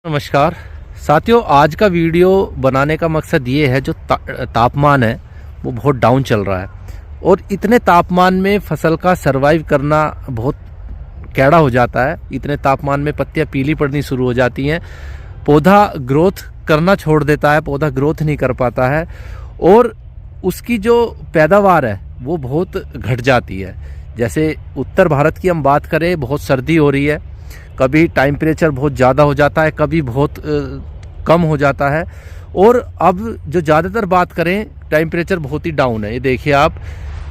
नमस्कार साथियों, आज का वीडियो बनाने का मकसद ये है जो तापमान है वो बहुत डाउन चल रहा है और इतने तापमान में फसल का सरवाइव करना बहुत कैड़ा हो जाता है। इतने तापमान में पत्तियां पीली पड़नी शुरू हो जाती हैं, पौधा ग्रोथ करना छोड़ देता है, पौधा ग्रोथ नहीं कर पाता है और उसकी जो पैदावार है वो बहुत घट जाती है। जैसे उत्तर भारत की हम बात करें, बहुत सर्दी हो रही है, कभी टेम्परेचर बहुत ज़्यादा हो जाता है, कभी बहुत कम हो जाता है और अब जो ज़्यादातर बात करें टेम्परेचर बहुत ही डाउन है। ये देखिए आप,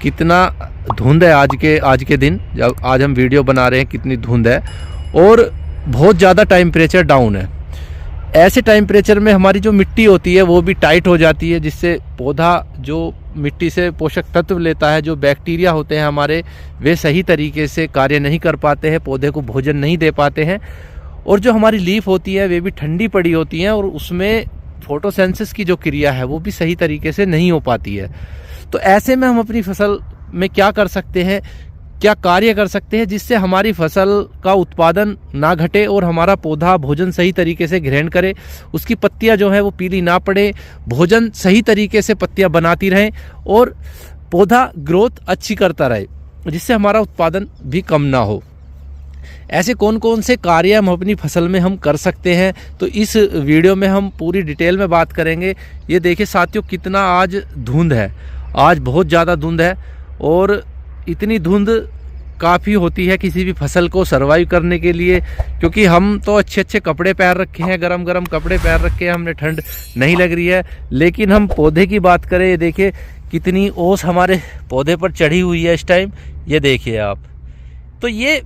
कितना धुंध है आज के दिन, जब आज हम वीडियो बना रहे हैं कितनी धुंध है और बहुत ज़्यादा टेम्परेचर डाउन है। ऐसे टेम्परेचर में हमारी जो मिट्टी होती है वो भी टाइट हो जाती है, जिससे पौधा जो मिट्टी से पोषक तत्व लेता है, जो बैक्टीरिया होते हैं हमारे, वे सही तरीके से कार्य नहीं कर पाते हैं, पौधे को भोजन नहीं दे पाते हैं और जो हमारी लीफ होती है वे भी ठंडी पड़ी होती हैं और उसमें फोटोसिंथेसिस की जो क्रिया है वो भी सही तरीके से नहीं हो पाती है। तो ऐसे में हम अपनी फसल में क्या कर सकते हैं, क्या कार्य कर सकते हैं जिससे हमारी फसल का उत्पादन ना घटे और हमारा पौधा भोजन सही तरीके से ग्रहण करे, उसकी पत्तियां जो है वो पीली ना पड़े, भोजन सही तरीके से पत्तियां बनाती रहें और पौधा ग्रोथ अच्छी करता रहे, जिससे हमारा उत्पादन भी कम ना हो। ऐसे कौन कौन से कार्य हम अपनी फसल में हम कर सकते हैं, तो इस वीडियो में हम पूरी डिटेल में बात करेंगे। ये देखिए साथियों, कितना आज धुंध है, आज बहुत ज़्यादा धुंध है और इतनी धुंध काफ़ी होती है किसी भी फसल को सरवाइव करने के लिए, क्योंकि हम तो अच्छे अच्छे कपड़े पहन रखे हैं, गरम गरम कपड़े पहन रखे हैं, हमने ठंड नहीं लग रही है। लेकिन हम पौधे की बात करें, ये देखिए कितनी ओस हमारे पौधे पर चढ़ी हुई है इस टाइम, ये देखिए आप। तो ये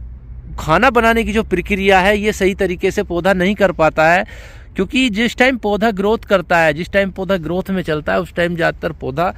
खाना बनाने की जो प्रक्रिया है ये सही तरीके से पौधा नहीं कर पाता है, क्योंकि जिस टाइम पौधा ग्रोथ करता है, जिस टाइम पौधा ग्रोथ में चलता है, उस टाइम ज़्यादातर पौधा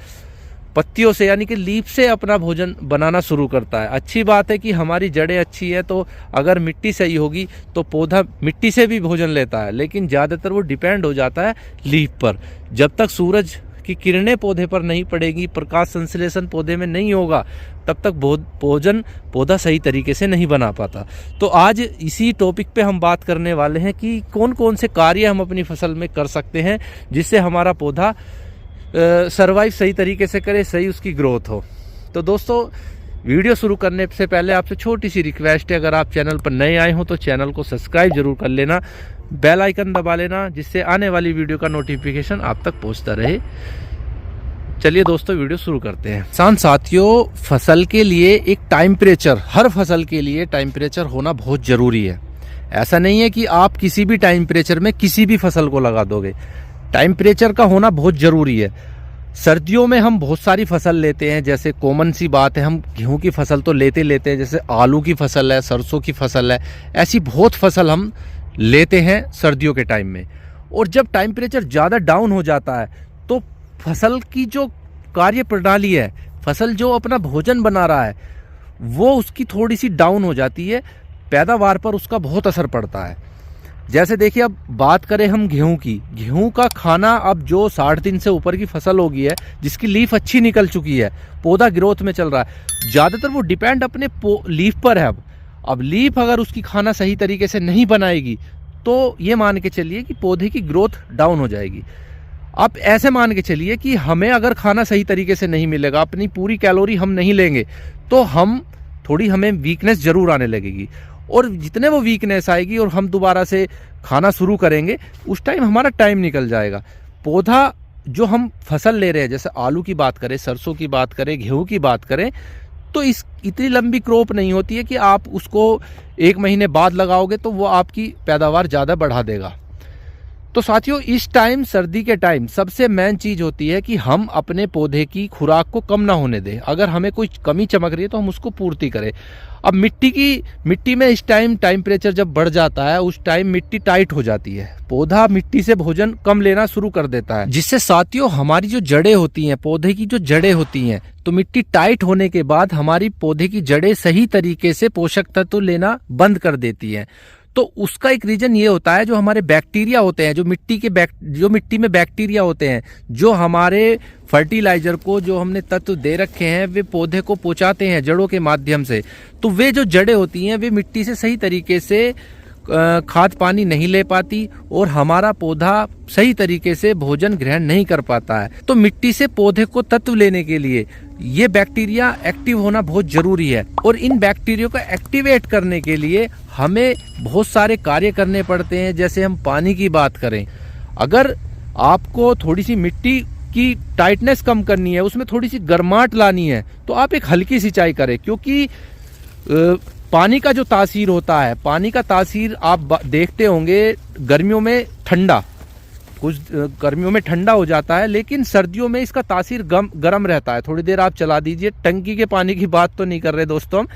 पत्तियों से यानी कि लीफ से अपना भोजन बनाना शुरू करता है। अच्छी बात है कि हमारी जड़ें अच्छी है, तो अगर मिट्टी सही होगी तो पौधा मिट्टी से भी भोजन लेता है, लेकिन ज़्यादातर वो डिपेंड हो जाता है लीफ पर। जब तक सूरज की किरणें पौधे पर नहीं पड़ेगी, प्रकाश संश्लेषण पौधे में नहीं होगा, तब तक भोजन पौधा सही तरीके से नहीं बना पाता। तो आज इसी टॉपिक पे हम बात करने वाले हैं कि कौन कौन से कार्य हम अपनी फसल में कर सकते हैं जिससे हमारा पौधा सरवाइव सही तरीके से करे, सही उसकी ग्रोथ हो। तो दोस्तों, वीडियो शुरू करने से पहले आपसे छोटी सी रिक्वेस्ट है, अगर आप चैनल पर नए आए हो तो चैनल को सब्सक्राइब जरूर कर लेना, बेल आइकन दबा लेना, जिससे आने वाली वीडियो का नोटिफिकेशन आप तक पहुंचता रहे। चलिए दोस्तों, वीडियो शुरू करते हैं। साथियों, फसल के लिए एक टेम्परेचर, हर फसल के लिए टेम्परेचर होना बहुत ज़रूरी है। ऐसा नहीं है कि आप किसी भी टेम्परेचर में किसी भी फसल को लगा दोगे, टेम्परेचर का होना बहुत ज़रूरी है। सर्दियों में हम बहुत सारी फसल लेते हैं, जैसे कॉमन सी बात है, हम गेहूं की फसल तो लेते हैं, जैसे आलू की फसल है, सरसों की फसल है, ऐसी बहुत फसल हम लेते हैं सर्दियों के टाइम में। और जब टेम्परेचर ज़्यादा डाउन हो जाता है तो फसल की जो कार्य प्रणाली है, फसल जो अपना भोजन बना रहा है, वो उसकी थोड़ी सी डाउन हो जाती है, पैदावार पर उसका बहुत असर पड़ता है। जैसे देखिए, अब बात करें हम गेहूं की, गेहूं का खाना अब जो 60 दिन से ऊपर की फसल होगी है, जिसकी लीफ अच्छी निकल चुकी है, पौधा ग्रोथ में चल रहा है, ज़्यादातर वो डिपेंड अपने लीफ पर है। अब लीफ अगर उसकी खाना सही तरीके से नहीं बनाएगी तो ये मान के चलिए कि पौधे की ग्रोथ डाउन हो जाएगी। आप ऐसे मान के चलिए कि हमें अगर खाना सही तरीके से नहीं मिलेगा, अपनी पूरी कैलोरी हम नहीं लेंगे, तो हमें वीकनेस जरूर आने लगेगी और जितने वो वीकनेस आएगी और हम दोबारा से खाना शुरू करेंगे, उस टाइम हमारा टाइम निकल जाएगा। पौधा जो हम फसल ले रहे हैं, जैसे आलू की बात करें, सरसों की बात करें, गेहूं की बात करें, तो इतनी लंबी क्रॉप नहीं होती है कि आप उसको 1 महीने बाद लगाओगे तो वो आपकी पैदावार ज़्यादा बढ़ा देगा। तो साथियों, इस टाइम, सर्दी के टाइम, सबसे मेन चीज़ होती है कि हम अपने पौधे की खुराक को कम ना होने दें। अगर हमें कोई कमी चमक रही है तो हम उसको पूर्ति करें। अब मिट्टी में इस टाइम टेम्परेचर जब बढ़ जाता है, उस टाइम मिट्टी टाइट हो जाती है, पौधा मिट्टी से भोजन कम लेना शुरू कर देता है, जिससे साथियों हमारी जो जड़ें होती हैं, पौधे की जो जड़ें होती हैं, तो मिट्टी टाइट होने के बाद हमारी पौधे की जड़ें सही तरीके से पोषक तत्व लेना बंद कर देती हैं। तो उसका एक रीजन ये होता है, जो हमारे बैक्टीरिया होते हैं, जो मिट्टी में बैक्टीरिया होते हैं, जो हमारे फर्टिलाइजर को, जो हमने तत्व दे रखे हैं, वे पौधे को पहुंचाते हैं जड़ों के माध्यम से। तो वे जो जड़ें होती हैं वे मिट्टी से सही तरीके से खाद पानी नहीं ले पाती और हमारा पौधा सही तरीके से भोजन ग्रहण नहीं कर पाता है। तो मिट्टी से पौधे को तत्व लेने के लिए ये बैक्टीरिया एक्टिव होना बहुत जरूरी है और इन बैक्टीरिया को एक्टिवेट करने के लिए हमें बहुत सारे कार्य करने पड़ते हैं। जैसे हम पानी की बात करें, अगर आपको थोड़ी सी मिट्टी की टाइटनेस कम करनी है, उसमें थोड़ी सी गर्माहट लानी है, तो आप एक हल्की सिंचाई करें, क्योंकि पानी का जो तासीर होता है, पानी का तासीर आप देखते होंगे गर्मियों में ठंडा, कुछ गर्मियों में ठंडा हो जाता है, लेकिन सर्दियों में इसका तासीर गर्म रहता है। थोड़ी देर आप चला दीजिए। टंकी के पानी की बात तो नहीं कर रहे दोस्तों हम,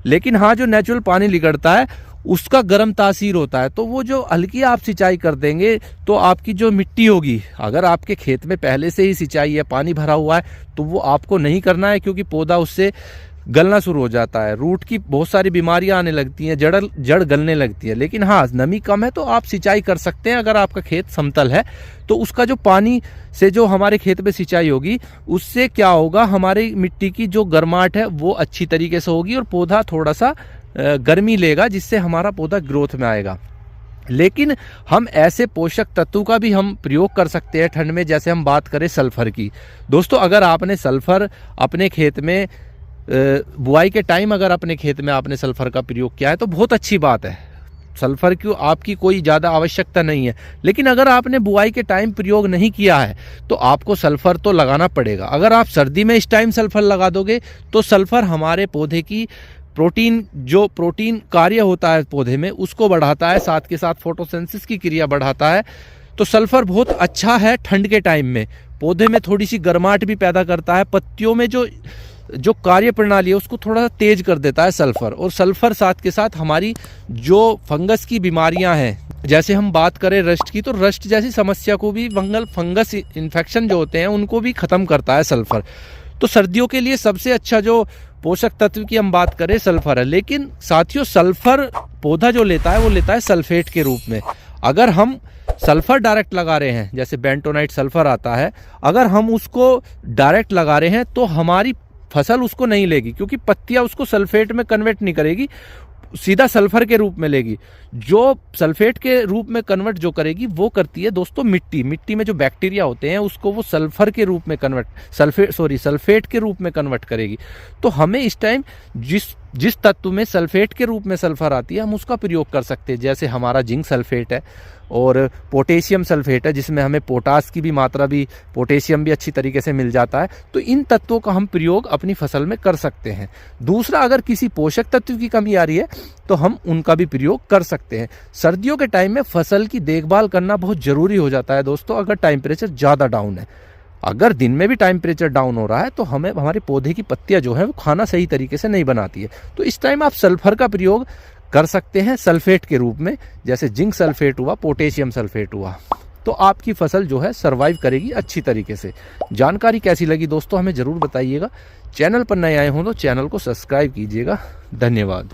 लेकिन हाँ जो नेचुरल पानी निकलता है उसका गर्म तासीर होता है। तो वो जो हल्की आप सिंचाई कर देंगे तो आपकी जो मिट्टी होगी, अगर आपके खेत में पहले से ही सिंचाई है, पानी भरा हुआ है, तो वो आपको नहीं करना है, क्योंकि पौधा उससे गलना शुरू हो जाता है। रूट की बहुत सारी बीमारियां आने लगती हैं, जड़ गलने लगती है। लेकिन हाँ नमी कम है तो आप सिंचाई कर सकते हैं। अगर आपका खेत समतल है तो उसका जो पानी से जो हमारे खेत में सिंचाई होगी, उससे क्या होगा, हमारी मिट्टी की जो गर्माहट है वो अच्छी तरीके से होगी और पौधा थोड़ा सा गर्मी लेगा, जिससे हमारा पौधा ग्रोथ में आएगा। लेकिन हम ऐसे पोषक तत्व का भी हम प्रयोग कर सकते हैं ठंड में। जैसे हम बात करें सल्फर की, दोस्तों अगर आपने सल्फर अपने खेत में बुआई के टाइम अगर अपने खेत में आपने सल्फर का प्रयोग किया है तो बहुत अच्छी बात है। सल्फर की आपकी कोई ज़्यादा आवश्यकता नहीं है। लेकिन अगर आपने बुआई के टाइम प्रयोग नहीं किया है तो आपको सल्फर तो लगाना पड़ेगा। अगर आप सर्दी में इस टाइम सल्फर लगा दोगे तो सल्फर हमारे पौधे की प्रोटीन कार्य होता है पौधे में, उसको बढ़ाता है, साथ के साथ फोटोसिंथेसिस की क्रिया बढ़ाता है। तो सल्फर बहुत अच्छा है ठंड के टाइम में। पौधे में थोड़ी सी गर्माहट भी पैदा करता है, पत्तियों में जो कार्य प्रणाली है उसको थोड़ा सा तेज कर देता है सल्फर। और सल्फर साथ के साथ हमारी जो फंगस की बीमारियां हैं, जैसे हम बात करें रस्ट की, तो रस्ट जैसी समस्या को भी, फंगस इन्फेक्शन जो होते हैं उनको भी खत्म करता है सल्फर। तो सर्दियों के लिए सबसे अच्छा जो पोषक तत्व की हम बात करें सल्फर है। लेकिन साथियों सल्फर पौधा जो लेता है वो लेता है सल्फेट के रूप में। अगर हम सल्फर डायरेक्ट लगा रहे हैं, जैसे बेंटोनाइट सल्फर आता है, अगर हम उसको डायरेक्ट लगा रहे हैं तो हमारी फसल उसको नहीं लेगी, क्योंकि पत्तियां उसको सल्फेट में कन्वर्ट नहीं करेगी, सीधा सल्फर के रूप में लेगी। जो सल्फेट के रूप में कन्वर्ट जो करेगी वो करती है दोस्तों मिट्टी में जो बैक्टीरिया होते हैं उसको वो सल्फर के रूप में सल्फेट के रूप में कन्वर्ट करेगी। तो हमें इस टाइम जिस तत्व में सल्फेट के रूप में सल्फर आती है हम उसका प्रयोग कर सकते हैं। जैसे हमारा जिंक सल्फेट है और पोटेशियम सल्फेट है, जिसमें हमें पोटास की भी मात्रा भी, पोटेशियम भी अच्छी तरीके से मिल जाता है। तो इन तत्वों का हम प्रयोग अपनी फसल में कर सकते हैं। दूसरा, अगर किसी पोषक तत्व की कमी आ रही है तो हम उनका भी प्रयोग कर सकते हैं। सर्दियों के टाइम में फसल की देखभाल करना बहुत जरूरी हो जाता है दोस्तों। अगर टेम्परेचर ज़्यादा डाउन है, अगर दिन में भी टेम्परेचर डाउन हो रहा है तो हमें हमारे पौधे की पत्तियां जो है वो खाना सही तरीके से नहीं बनाती है। तो इस टाइम आप सल्फर का प्रयोग कर सकते हैं सल्फेट के रूप में, जैसे जिंक सल्फेट हुआ, पोटेशियम सल्फेट हुआ। तो आपकी फसल जो है सर्वाइव करेगी अच्छी तरीके से। जानकारी कैसी लगी दोस्तों हमें ज़रूर बताइएगा। चैनल पर नए आए हों तो चैनल को सब्सक्राइब कीजिएगा। धन्यवाद।